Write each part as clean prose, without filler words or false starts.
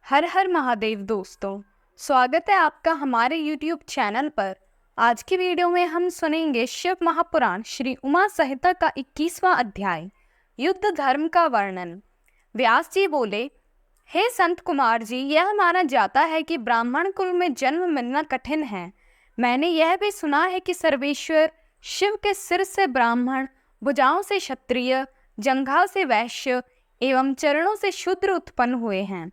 हर हर महादेव दोस्तों, स्वागत है आपका हमारे YouTube चैनल पर। आज की वीडियो में हम सुनेंगे शिव महापुराण श्री उमा संहिता का 21वां अध्याय युद्ध धर्म का वर्णन। व्यास जी बोले, हे संत कुमार जी, यह माना जाता है कि ब्राह्मण कुल में जन्म मिलना कठिन है। मैंने यह भी सुना है कि सर्वेश्वर शिव के सिर से ब्राह्मण, भुजाओं से क्षत्रिय, जंघा से वैश्य एवं चरणों से शूद्र उत्पन्न हुए हैं।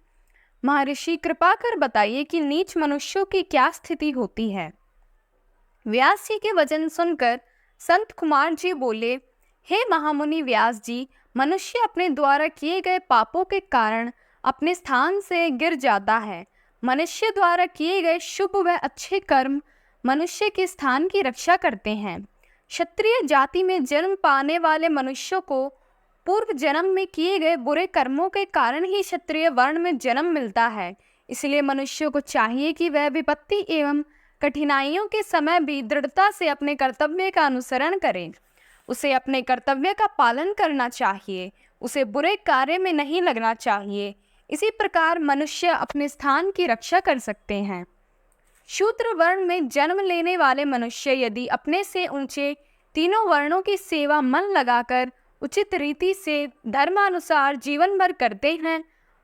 महर्षि, कृपा कर बताइए कि नीच मनुष्यों की क्या स्थिति होती है। व्यास जी के वचन सुनकर संत कुमार जी बोले, हे महामुनि व्यास जी, मनुष्य अपने द्वारा किए गए पापों के कारण अपने स्थान से गिर जाता है। मनुष्य द्वारा किए गए शुभ व अच्छे कर्म मनुष्य के स्थान की रक्षा करते हैं। क्षत्रिय जाति में जन्म पाने वाले मनुष्यों को पूर्व जन्म में किए गए बुरे कर्मों के कारण ही क्षत्रिय वर्ण में जन्म मिलता है। इसलिए मनुष्य को चाहिए कि वह विपत्ति एवं कठिनाइयों के समय भी दृढ़ता से अपने कर्तव्य का अनुसरण करे। उसे अपने कर्तव्य का पालन करना चाहिए, उसे बुरे कार्य में नहीं लगना चाहिए। इसी प्रकार मनुष्य अपने स्थान की रक्षा कर सकते हैं। शूद्र वर्ण में जन्म लेने वाले मनुष्य यदि अपने से ऊंचे तीनों वर्णों की सेवा मन लगाकर उचित रीति से धर्मानुसार जीवन भर करते हैं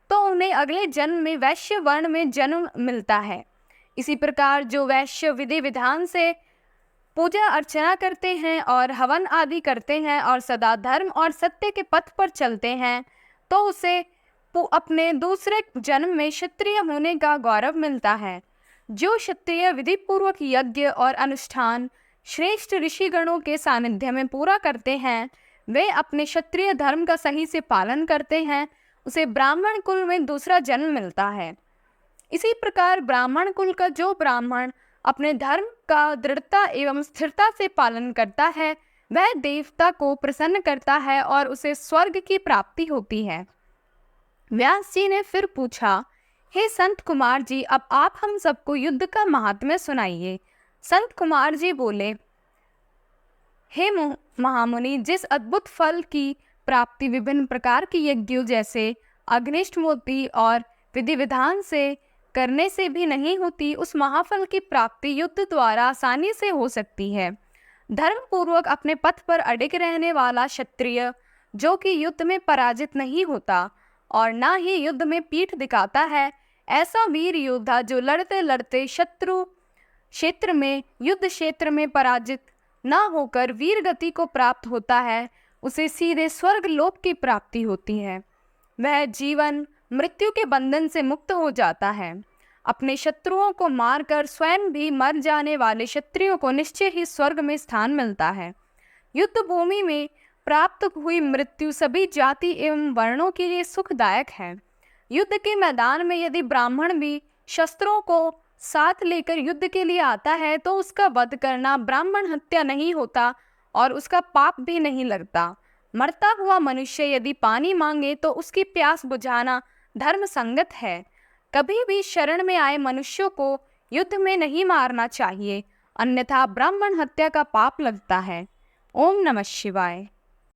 तो उन्हें अगले जन्म में वैश्य वर्ण में जन्म मिलता है। इसी प्रकार जो वैश्य विधि विधान से पूजा अर्चना करते हैं और हवन आदि करते हैं और सदा धर्म और सत्य के पथ पर चलते हैं तो उसे अपने दूसरे जन्म में क्षत्रिय होने का गौरव मिलता है। जो क्षत्रिय विधि पूर्वक यज्ञ और अनुष्ठान श्रेष्ठ ऋषिगणों के सानिध्य में पूरा करते हैं, वे अपने क्षत्रिय धर्म का सही से पालन करते हैं, उसे ब्राह्मण कुल में दूसरा जन्म मिलता है। इसी प्रकार ब्राह्मण कुल का जो ब्राह्मण अपने धर्म का दृढ़ता एवं स्थिरता से पालन करता है, वह देवता को प्रसन्न करता है और उसे स्वर्ग की प्राप्ति होती है। व्यास जी ने फिर पूछा, हे संत कुमार जी, अब आप हम सबको युद्ध का महात्म्य सुनाइए। संत कुमार जी बोले, हे महामुनि, जिस अद्भुत फल की प्राप्ति विभिन्न प्रकार के यज्ञों जैसे अग्निष्टमोति और विधि विधान से करने से भी नहीं होती, उस महाफल की प्राप्ति युद्ध द्वारा आसानी से हो सकती है। धर्म पूर्वक अपने पथ पर अडिग रहने वाला क्षत्रिय, जो कि युद्ध में पराजित नहीं होता और न ही युद्ध में पीठ दिखाता है, ऐसा वीर योद्धा जो लड़ते लड़ते शत्रु क्षेत्र में युद्ध क्षेत्र में पराजित न होकर वीर गति को प्राप्त होता है, उसे सीधे स्वर्ग लोक की प्राप्ति होती है। वह जीवन मृत्यु के बंधन से मुक्त हो जाता है। अपने शत्रुओं को मारकर स्वयं भी मर जाने वाले क्षत्रियों को निश्चय ही स्वर्ग में स्थान मिलता है। युद्ध भूमि में प्राप्त हुई मृत्यु सभी जाति एवं वर्णों के लिए सुखदायक है। युद्ध के मैदान में यदि ब्राह्मण भी शस्त्रों को साथ लेकर युद्ध के लिए आता है तो उसका वध करना ब्राह्मण हत्या नहीं होता और उसका पाप भी नहीं लगता। मरता हुआ मनुष्य यदि पानी मांगे तो उसकी प्यास बुझाना धर्म संगत है। कभी भी शरण में आए मनुष्यों को युद्ध में नहीं मारना चाहिए, अन्यथा ब्राह्मण हत्या का पाप लगता है। ओम नमः शिवाय।